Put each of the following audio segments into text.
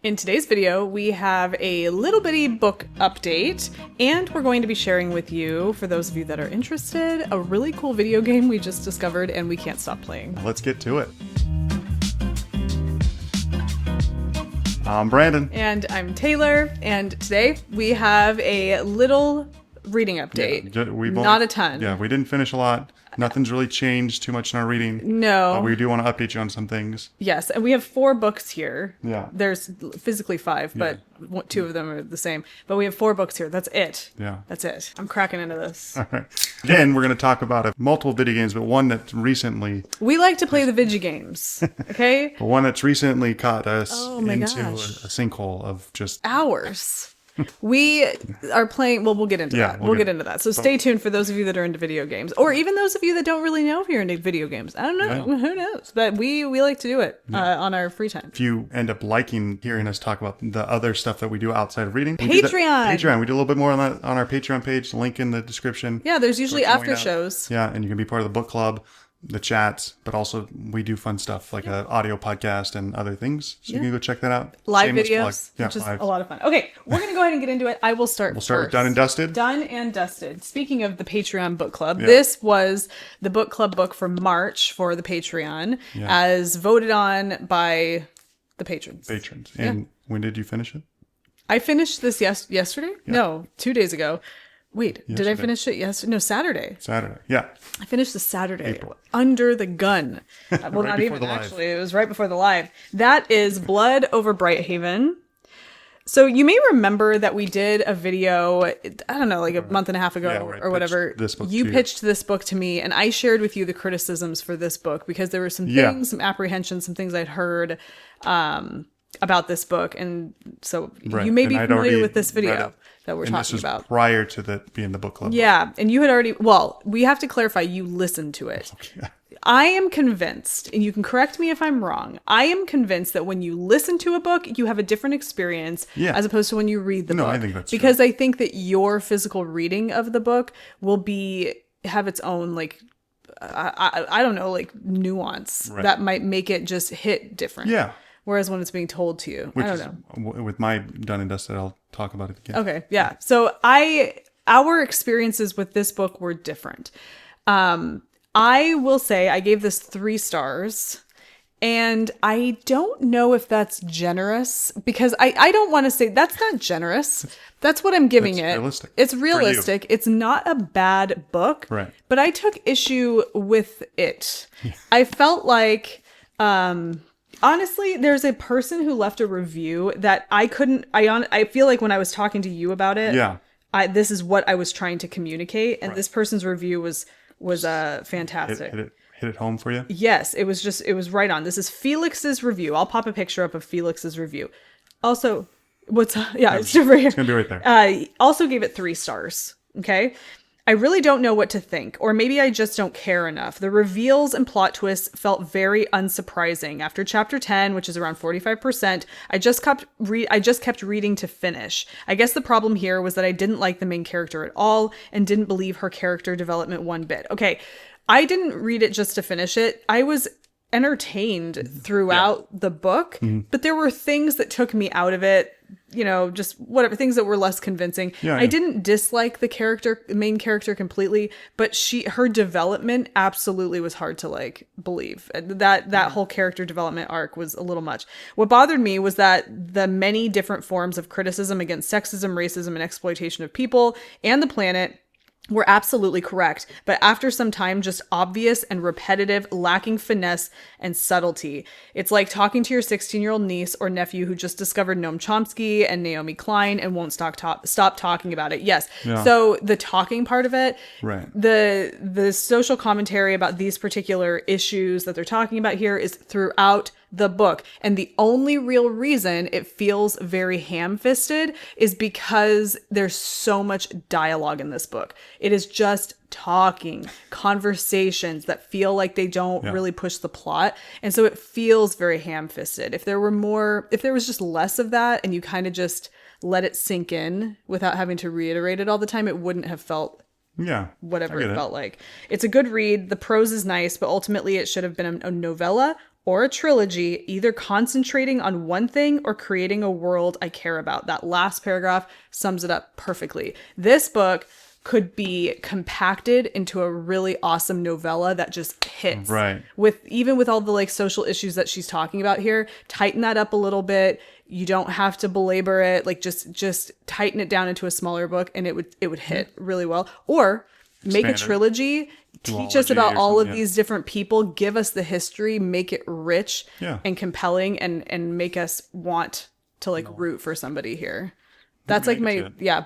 In today's video, we have a little bitty book update, and we're going to be sharing with you, for those of you that are interested, a really cool video game we just discovered and we can't stop playing. Let's get to it. I'm Brandon. And I'm Taylor, and today we have a little reading update. Yeah, not a ton. Yeah, we didn't finish a lot. Nothing's really changed too much in our reading. No. We do want to update you on some things. Yes, and we have 4 books here. Yeah. There's physically 5, but 2 of them are the same. But we have 4 books here. That's it. Yeah. That's it. I'm cracking into this. All right. Again, we're going to talk about multiple video games, but one that recently... We like to play the video games, okay? But one that's recently caught us my into gosh. a sinkhole of just... Hours. We are playing, well, we'll get into that. We'll get into that. So stay tuned for those of you that are into video games, or even those of you that don't really know if you're into video games. I don't know. Yeah. Who knows? But we like to do it on our free time. If you end up liking hearing us talk about the other stuff that we do outside of reading. Patreon. We do a little bit more on that on our Patreon page. Link in the description. Yeah, there's usually So after shows. Yeah, and you can be part of the book club, the chats, but also we do fun stuff like an audio podcast and other things. So you can go check that out. Live Shameless videos, plug. which is a lot of fun. Okay, we're going to go ahead and get into it. I will start We'll start with first. Done and Dusted. Done and Dusted. Speaking of the Patreon book club, this was the book club book for March for the Patreon, as voted on by the patrons. And when did you finish it? I finished this yesterday? No, 2 days ago. Wait, did I finish it yesterday? No, Saturday. Yeah. I finished the Saturday under the gun. Well, Right not even live. actually. It was right before the live. That is Blood over Brighthaven. So you may remember that we did a video, I don't know, like a month and a half ago or whatever. You pitched this book to me, and I shared with you the criticisms for this book because there were some things, some apprehensions, some things I'd heard about this book. And so you may be familiar with this video that we're talking about. Prior to being the book club. Yeah. And you had already, well, we have to clarify, you listened to it. Okay. I am convinced, and you can correct me if I'm wrong, I am convinced that when you listen to a book, you have a different experience as opposed to when you read the book. I think that's because true. I think that your physical reading of the book will have its own, like, I don't know, like nuance that might make it just hit different. Yeah. Whereas when it's being told to you, I don't know. With my Done and Dusted, I'll talk about it again. Okay, yeah. So our experiences with this book were different. I will say I gave this 3 stars, and I don't know if that's generous because I don't want to say that's not generous. That's what I'm giving it. Realistic. It's realistic. It's not a bad book, right? But I took issue with it. I felt like, honestly, there's a person who left a review that I feel like when I was talking to you about it, this is what I was trying to communicate, and this person's review was fantastic. Hit it home for you? Yes, it was right on. This is Felix's review. I'll pop a picture up of Felix's review. Also, it's over here. It's gonna be right there. Also gave it 3 stars. Okay. I really don't know what to think, or maybe I just don't care enough. The reveals and plot twists felt very unsurprising. After chapter 10, which is around 45%, I just kept reading to finish. I guess the problem here was that I didn't like the main character at all and didn't believe her character development one bit. Okay, I didn't read it just to finish it. I was entertained throughout the book, but there were things that took me out of it, just whatever, things that were less convincing. I didn't dislike the main character completely, but her development absolutely was hard to believe. That whole character development arc was a little much. What bothered me was that the many different forms of criticism against sexism, racism, and exploitation of people and the planet were absolutely correct, but after some time, just obvious and repetitive, lacking finesse and subtlety. It's like talking to your 16-year-old niece or nephew who just discovered Noam Chomsky and Naomi Klein and won't stop talking about it. Yes. Yeah. So the talking part of it, the social commentary about these particular issues that they're talking about here is throughout the book. And the only real reason it feels very ham-fisted is because there's so much dialogue in this book. It is just talking, conversations that feel like they don't really push the plot. And so it feels very ham-fisted. If there was just less of that and you kind of just let it sink in without having to reiterate it all the time, it wouldn't have felt whatever it felt like. It's a good read. The prose is nice, but ultimately it should have been a novella or a trilogy, either concentrating on one thing or creating a world I care about. That last paragraph sums it up perfectly. This book could be compacted into a really awesome novella that just hits. Right. Even with all the like social issues that she's talking about here, tighten that up a little bit. You don't have to belabor it. Like just tighten it down into a smaller book and it would hit really well. Or make a trilogy, teach us about all of these different people, give us the history, make it rich and compelling and make us want to like root for somebody here. That's like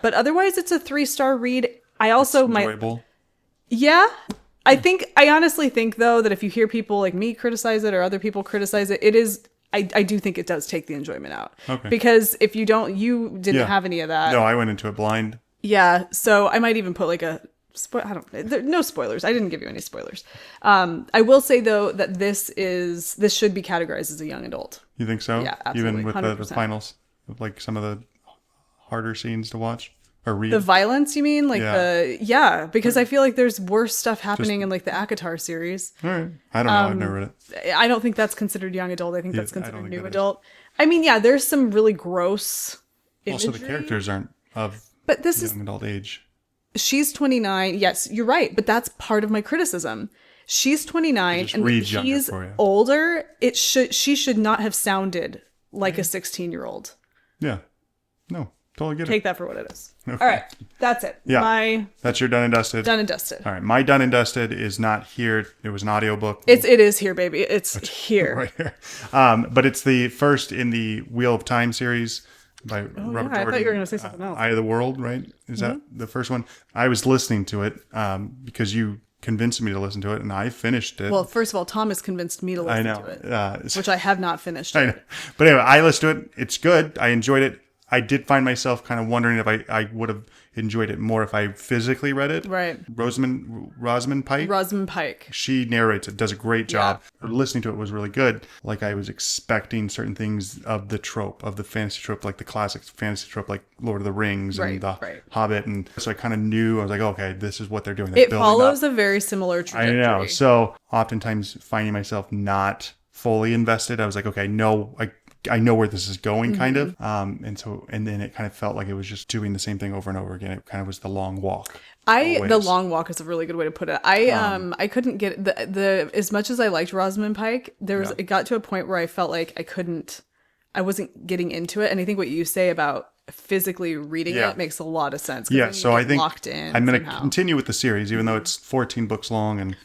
but otherwise it's a 3-star read. I also enjoyable. I honestly think though that if you hear people like me criticize it or other people criticize it, it is I do think it does take the enjoyment out. Okay. Because if you didn't have any of that. No, I went into it blind. Yeah, so I might even put like a no spoilers. I didn't give you any spoilers. I will say though that this should be categorized as a young adult. You think so? Yeah, absolutely. Even with the finals, like some of the harder scenes to watch or read. The violence, you mean? Like because I feel like there's worse stuff happening in like the Akatar series. All right. I don't know. I've never read it. I don't think that's considered young adult. I think that's considered new adult. I mean, yeah, there's some really gross imagery. Also, the characters aren't of young adult age. She's 29. Yes, you're right. But that's part of my criticism. She's 29 and he's older. She should not have sounded like a 16-year-old. Yeah. No, totally get it. Take that for what it is. Okay. All right. That's it. Yeah. That's your done and dusted. Done and dusted. All right. My done and dusted is not here. It was an audiobook. It is here, baby. It's here. Right here. But it's the first in the Wheel of Time series by Robert Jordan. I thought you were going to say something else. Eye of the World, right? Is that the first one? I was listening to it because you convinced me to listen to it, and I finished it. Well, first of all, Thomas convinced me to listen to it, which I have not finished. I know. But anyway, I listened to it. It's good. I enjoyed it. I did find myself kind of wondering if I would have enjoyed it more if I physically read it. Right. Rosamund Pike. Rosamund Pike. She narrates it, does a great job. Yeah. Listening to it was really good. Like I was expecting certain things of the trope, of the fantasy trope, like the classic fantasy trope, like Lord of the Rings and the Hobbit. And so I kind of knew, I was like, okay, this is what they're doing. It follows a very similar trajectory. I know. So oftentimes finding myself not fully invested, I was like, okay, no, I know where this is going, kind of. And then it kind of felt like it was just doing the same thing over and over again. It kind of was the long walk. The long walk is a really good way to put it. I couldn't get the as much as I liked Rosamund Pike, it got to a point where I felt like I wasn't getting into it. And I think what you say about physically reading it makes a lot of sense. Yeah, so I think locked in I'm going to continue with the series, even though it's 14 books long and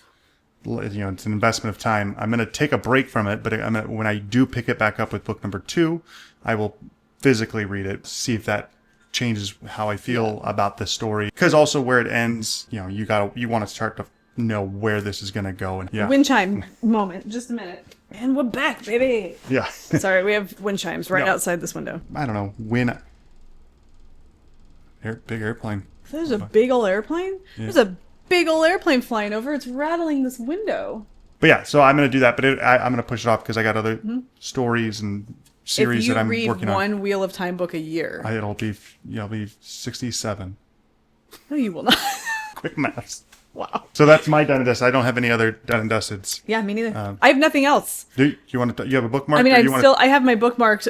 it's an investment of time. I'm going to take a break from it, but when I do pick it back up with book number 2, I will physically read it, see if that changes how I feel about the story. Because also where it ends, you want to start to know where this is going to go. And wind chime moment, just a minute, and we're back, baby. Yeah. Sorry, we have wind chimes right outside this window. I don't know big airplane. There's a big old airplane. Yeah. There's a big old airplane flying over. It's rattling this window. But yeah, so I'm going to do that, but I'm going to push it off because I got other stories and series that I'm working on. If you read one Wheel of Time book a year, it'll be 67. No, you will not. Quick maths. Wow. So that's my done and dusted. I don't have any other done and dusteds. Yeah, me neither. I have nothing else. Do you want to? You have a bookmark? I mean, I have my bookmarked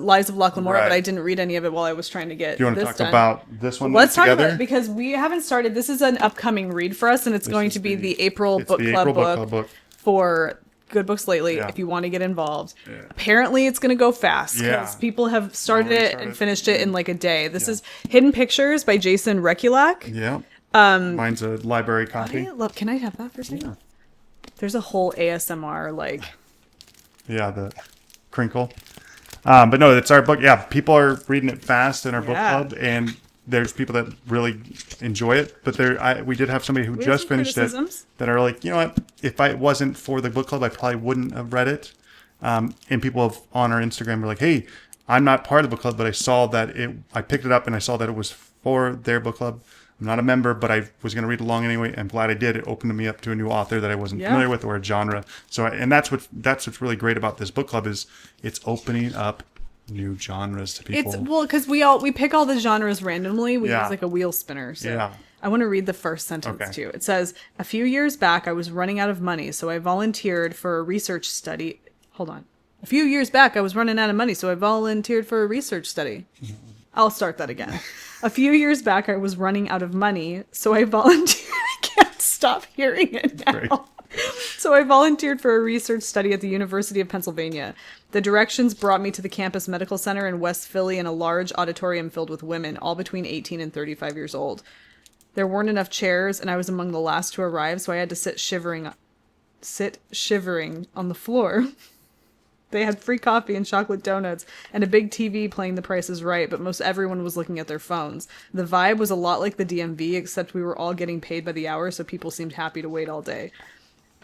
Lives of Lachlan Morrow, but I didn't read any of it while I was trying to get. Do you want to talk about this one? Let's talk about it because we haven't started. This is an upcoming read for us, and it's going to be the April book club book for Good Books Lately. If you want to get involved, apparently it's going to go fast because people have started it and finished it in like a day. This is Hidden Pictures by Jason Rekulak. Yeah. Mine's a library copy. Can I have that for a second? Yeah. There's a whole ASMR the crinkle. But no, it's our book. Yeah, people are reading it fast in our book club, and there's people that really enjoy it. But we did have somebody who just finished it that are like, you know what? If it wasn't for the book club, I probably wouldn't have read it. And people on our Instagram were like, hey, I'm not part of the book club, but I saw that I picked it up and I saw that it was for their book club. I'm not a member, but I was going to read along anyway. I'm glad I did. It opened me up to a new author that I wasn't familiar with or a genre. So, and that's what's really great about this book club is it's opening up new genres to people. Because we pick all the genres randomly. We use like a wheel spinner. So I want to read the first sentence too. It says, a few years back, I was running out of money, so I volunteered for a research study Hold on. A few years back, I was running out of money, so I volunteered for a research study. I'll start that again. A few years back, I was running out of money, so I volunteered. I can't stop hearing it now. Great. So I volunteered for a research study at the University of Pennsylvania. The directions brought me to the campus medical center in West Philly in a large auditorium filled with women, all between 18 and 35 years old. There weren't enough chairs, and I was among the last to arrive, so I had to sit shivering on the floor. They had free coffee and chocolate donuts and a big TV playing The Price is Right, but most everyone was looking at their phones. The vibe was a lot like the DMV, except we were all getting paid by the hour, so people seemed happy to wait all day.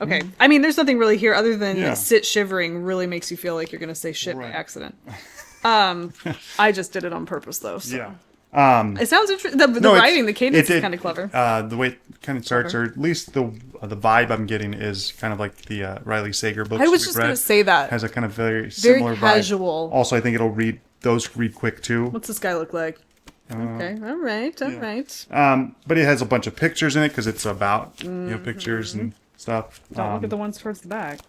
Okay. I mean, there's nothing really here other than sit shivering really makes you feel like you're going to say shit by accident. I just did it on purpose, though. So. Yeah. It sounds interesting. The writing, the cadence is kind of clever. The way it kind of starts, or at least the vibe I'm getting is kind of like the Riley Sager books. I was just going to say that. Has a kind of very similar casual. Vibe. Also, I think those read quick too. What's this guy look like? Okay, all right. But it has a bunch of pictures in it because it's about pictures and stuff. Don't look at the ones towards the back.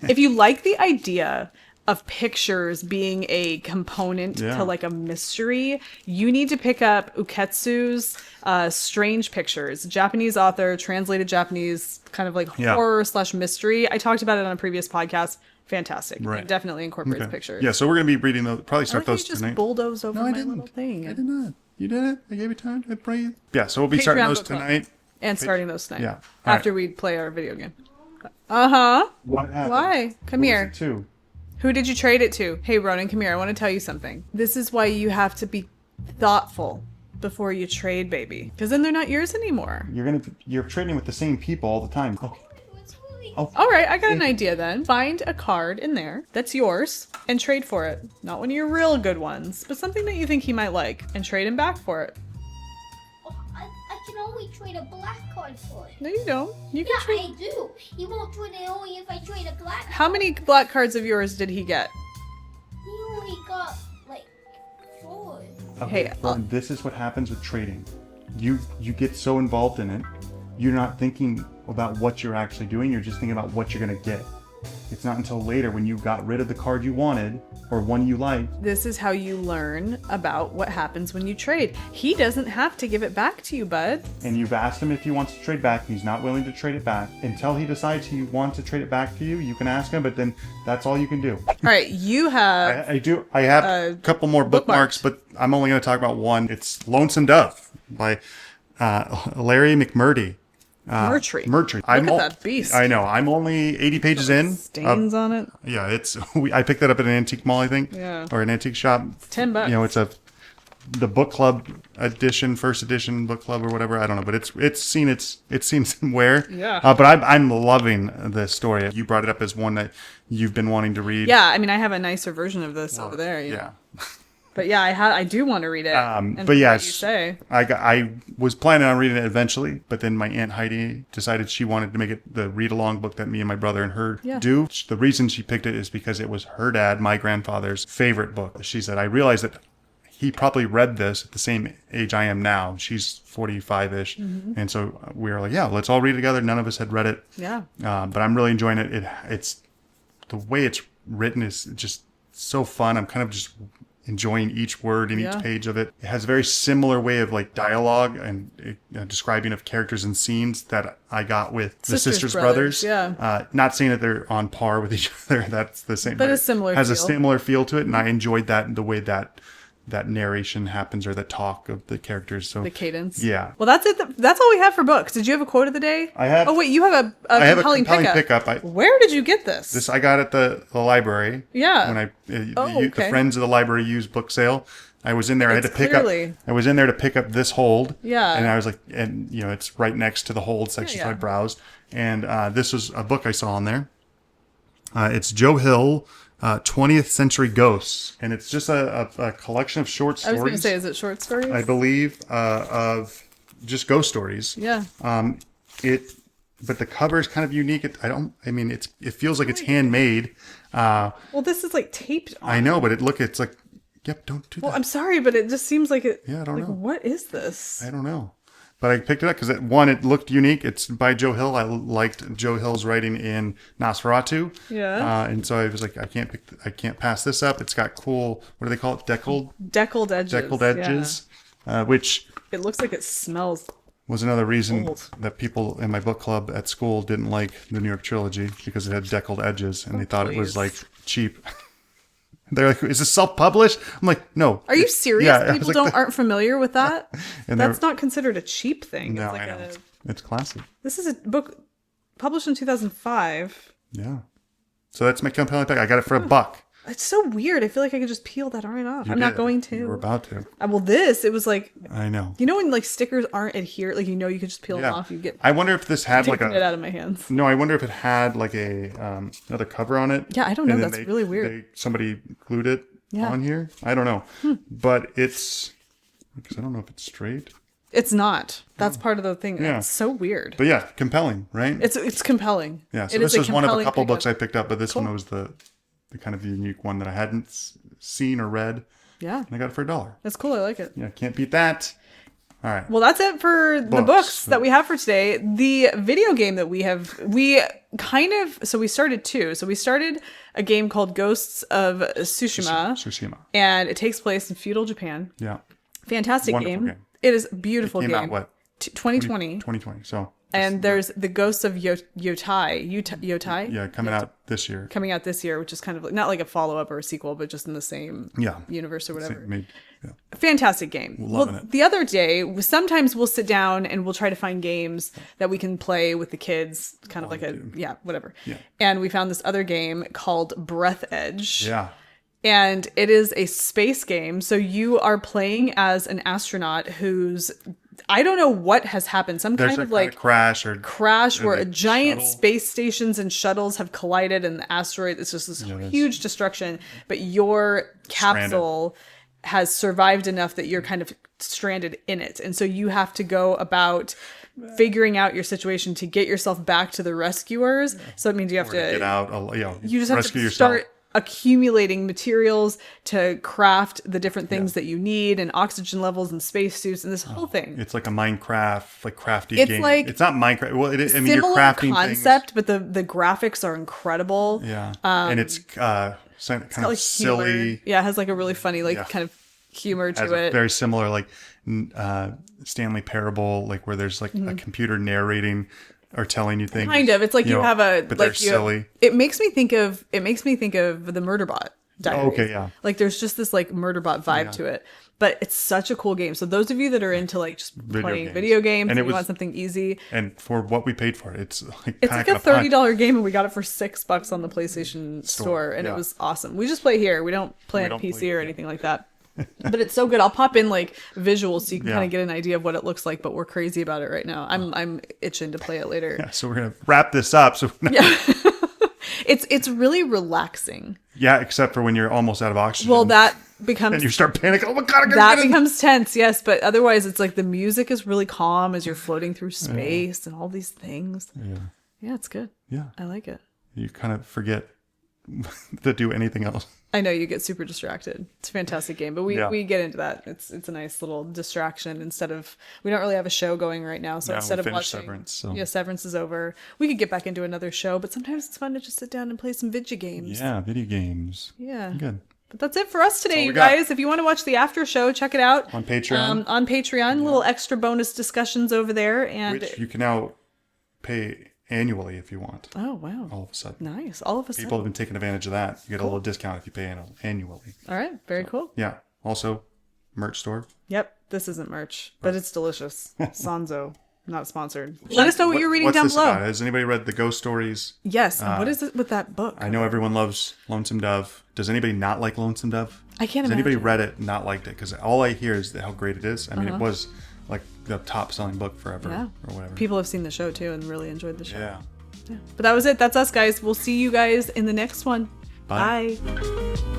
If you like the idea of pictures being a component to like a mystery, you need to pick up Uketsu's Strange Pictures. Japanese author, translated Japanese, kind of like horror / mystery. I talked about it on a previous podcast. Fantastic. Right. It definitely incorporates pictures. Yeah, so we're going to be reading those, probably start those tonight. tonight. Just bulldoze over my little thing. I did not. You did it? I gave you time to breathe. Yeah, so we'll be starting those tonight. And starting those tonight. Yeah. After we play our video game. Uh-huh. What happened? Why? Come here. Too. Who did you trade it to? Hey, Ronan, come here. I want to tell you something. This is why you have to be thoughtful before you trade, baby. Because then they're not yours anymore. You're trading with the same people all the time. Okay. Oh. All right, I got an idea then. Find a card in there that's yours and trade for it. Not one of your real good ones, but something that you think he might like, and trade him back for it. I can only trade a black card for it. No, you don't. You can trade. I do. He won't trade it only if I trade a black card. How many black cards of yours did he get? He only got, like, 4. Okay, Hey, this is what happens with trading. You get so involved in it, you're not thinking about what you're actually doing, you're just thinking about what you're going to get. It's not until later when you got rid of the card you wanted or one you liked. This is how you learn about what happens when you trade. He doesn't have to give it back to you, bud. And you've asked him if he wants to trade back, and he's not willing to trade it back. Until he decides he wants to trade it back to you, you can ask him, but then that's all you can do. All right, you have... I have a couple more bookmarks, but I'm only going to talk about one. It's Lonesome Dove by Larry McMurtry. Murtry. Look at that beast. I know. I'm only 80 pages in. Stains on it. Yeah, I picked that up at an antique mall, I think. Yeah. Or an antique shop. It's $10. You know, it's the book club edition, first edition book club or whatever. I don't know, but it's seen some wear. Yeah. But I'm loving this story. You brought it up as one that you've been wanting to read. Yeah, I mean, I have a nicer version of this over there. Yeah. But yeah, I do want to read it. But yes, you say. I was planning on reading it eventually, but then my Aunt Heidi decided she wanted to make it the read-along book that me and my brother and her do. The reason she picked it is because it was her dad, my grandfather's favorite book. She said, I realized that he probably read this at the same age I am now. She's 45-ish. Mm-hmm. And so we were like, yeah, let's all read it together. None of us had read it. Yeah. But I'm really enjoying it. It's the way it's written is just so fun. I'm kind of just enjoying each word in each page of it. It has a very similar way of like dialogue and describing of characters and scenes that I got with the Sisters Brothers. Yeah. Not saying that they're on par with each other. That's the same. But a similar has feel. A similar feel to it, and I enjoyed that the way that narration happens or the talk of the characters. So the cadence. Yeah. Well, that's it. That's all we have for books. Did you have a quote of the day? I have. Oh wait, you have a compelling pickup. Where did you get this? This I got at the library. Yeah. When the friends of the library used book sale. I was in there. I had to pick up. I was in there to pick up this hold. Yeah. And I was like, and it's right next to the hold section. So I browsed, and this was a book I saw on there. It's Joe Hill. 20th Century Ghosts, and it's just a collection of short stories. I was going to say, is it short stories? I believe of just ghost stories. Yeah. But the cover is kind of unique. It feels like it's handmade. Well, this is like taped on. I know, but it's like, yep, don't do that. Well, I'm sorry, but it just seems like it. Yeah, I don't know. What is this? I don't know. But I picked it up because it looked unique. It's by Joe Hill. I liked Joe Hill's writing in Nosferatu. Yeah. And so I was like, I can't pass this up. It's got cool, what do they call it? Deckled edges. Deckled edges, which It looks like it smells. was another reason Old. that people in my book club at school didn't like the New York trilogy because it had deckled edges and they thought it was please. like cheap. They're like, is this self-published? I'm like, no. Are you serious? Yeah, I was People like, aren't familiar with that? And That's not considered a cheap thing. No, It's like I know. It's classic. this is a book published in 2005. Yeah. So that's my compelling pick. I got it for $1. It's so weird. I feel like I could just peel that right off. I'm not going to. You were about to. Well, it was like, I know. you know when like stickers aren't adhered, like you could just peel them off. You get I wonder if this had like taking it out of my hands. No, I wonder if it had like a another cover on it. Yeah, I don't know. And then That's really weird. Somebody glued it Yeah. on here. I don't know, but it's because I don't know if it's straight. It's not. That's part of the thing. Yeah. It's so weird. But yeah, compelling, right? It's compelling. Yeah. So It this is was one of a compelling couple pickup. books I picked up, but this one was the kind of unique one that I hadn't seen or read, Yeah, and I got it for $1. that's cool. I like it. Yeah, can't beat that. All right. Well, that's it for the books that we have for today. The video game that we started two. So we started a game called Ghosts of Tsushima, Tsushima. and it takes place in feudal Japan. Yeah. Fantastic Wonderful game. It is a beautiful Came game. out what? 2020. 2020. So. And there's the Ghosts of Yotai. Yeah, coming out this year. Coming out this year, which is kind of like, not like a follow-up or a sequel, but just in the same Yeah. universe or whatever. Yeah. Fantastic game. Loving it. The other day, sometimes we'll sit down and we'll try to find games that we can play with the kids, kind of like whatever. Yeah. And we found this other game called Breathedge. Yeah. And it is a space game. So you are playing as an astronaut who's, I don't know what has happened. Some There's kind a of like crash where the a giant shuttle. space stations and shuttles have collided and the asteroid, it's just this huge destruction. But your capsule has survived enough that you're kind of stranded in it. And so you have to go about figuring out your situation to get yourself back to the rescuers. So it means you have to get out. you just have rescue to yourself. start accumulating materials to craft the different things that you need, and oxygen levels and spacesuits and this whole thing. It's like a Minecraft, like crafty It's game. like It's not Minecraft. Well, it is. I mean, you're Similar crafting concept, things. but the graphics are incredible. Yeah, and it's kind of Like silly. humor. Yeah, it has like a really funny Yeah. kind of humor Has to a it. very similar like Stanley Parable, like where there's like a computer narrating or telling you things. Kind of. It's like you have a but like they're silly. It makes me think of the Murderbot Diaries. Oh, okay, yeah. Like there's just this like Murderbot vibe to it. But it's such a cool game. So those of you that are into like just playing games. video games And and it you want was- something easy, And for what we paid for it, it's like it's like a $30 game, and we got it for $6 on the PlayStation Store, and yeah. it was awesome. We just play here. We don't play on don't PC play- or anything like that. But it's so good. I'll pop in like visuals so you can Yeah. kind of get an idea of what it looks like. But we're crazy about it right now. I'm itching to play it later. Yeah, so we're gonna wrap this up. So It's really relaxing. yeah, except for when you're almost out of oxygen. Well, that becomes and you start panicking. Oh my god! I'm gonna that get in. becomes tense, yes. But otherwise, it's like the music is really calm as you're floating through space and all these things. Yeah, it's good. Yeah, I like it. you kind of forget to do anything else. I know you get super distracted. It's a fantastic game, but we, Yeah. we get into that. It's a nice little distraction instead of, we don't really have a show going right now. So Yeah, we instead of finished watching, Severance, so- yeah, Severance is over. We could get back into another show, but sometimes it's fun to just sit down and play some video games. Yeah, video games. Yeah. Good. But that's it for us today, all you we got. guys. If you want to watch the after show, check it out On Patreon. On Patreon, little extra bonus discussions over there, and Which you can now pay annually if you want. oh wow, All of a sudden. nice! All of a sudden, People have been taking advantage of that. You get a little discount if you pay annually. all right, very cool. Yeah. Also, merch store. Yep, this isn't merch, but it's delicious. Sanzo, not sponsored. Let us know what you're reading What's down this below. about? Has anybody read the ghost stories? Yes. and what is it with that book? I know everyone loves Lonesome Dove. Does anybody not like Lonesome Dove? I can't Has anybody imagine. read it and not liked it? Because all I hear is how great it is. I mean, it was like the top selling book forever Yeah. or whatever. People have seen the show too and really enjoyed the show. Yeah. But that was it. That's us, guys. We'll see you guys in the next one. Bye. Bye.